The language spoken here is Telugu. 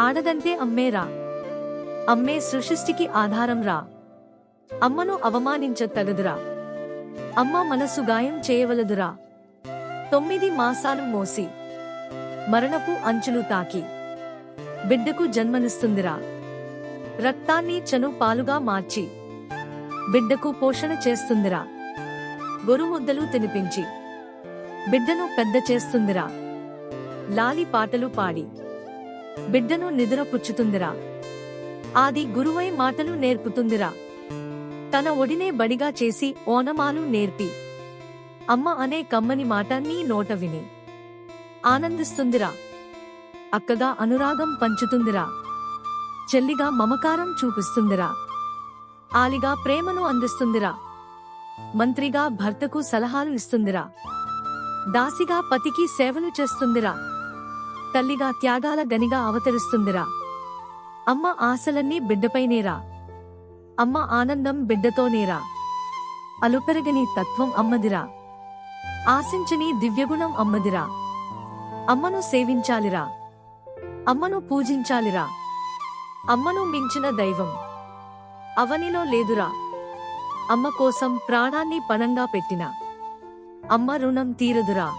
ఆడదంటే అమ్మేరా. అమ్మే సృష్టికి ఆధారం రా. అమ్మను అవమానించతగదురా. అమ్మ మనసు గాయం చేయవలదురా. 9 మాసాలు మోసి మరణపు అంచులు తాకి బిడ్డకు జన్మనిస్తుందిరా. రక్తాన్ని చను పాలుగా మార్చి బిడ్డకు పోషణ చేస్తుందిరా. గొరుముద్దలు తినిపించి బిడ్డను పెద్ద చేస్తుందిరా. లాలి పాటలు పాడి బిడ్డను నిద్రపుచ్చుతుందిరా. ఆది గురువై మాటలు నేర్పుతుందిరా. తన ఒడినే బడిగా చేసి ఓనమాలు నేర్పి అమ్మ అనే కమ్మని మాట నీ నోట విని ఆనందిస్తుందిరా. అక్కగా అనురాగం పంచుతుందిరా. చెల్లిగా మమకారం చూపిస్తుందిరా. ఆలిగా ప్రేమను అందిస్తుందిరా. మంత్రిగా భర్తకు సలహాలు ఇస్తుందిరా. దాసిగా పతికి సేవలు చేస్తుందిరా. తల్లిగా త్యాగాల గనిగా అవతరిస్తుందిరా. అమ్మ ఆశలన్నీ బిడ్డపైనేరా. అమ్మ ఆనందం బిడ్డతోనేరా. అలుపెరగని తత్వం అమ్మదిరా. ఆశించని దివ్యగుణం అమ్మదిరా. అమ్మను సేవించాలిరా. అమ్మను పూజించాలిరా. అమ్మను మించిన దైవం అవనిలో లేదురా. అమ్మ కోసం ప్రాణాన్ని పణంగా పెట్టిన అమ్మ రుణం తీరదురా.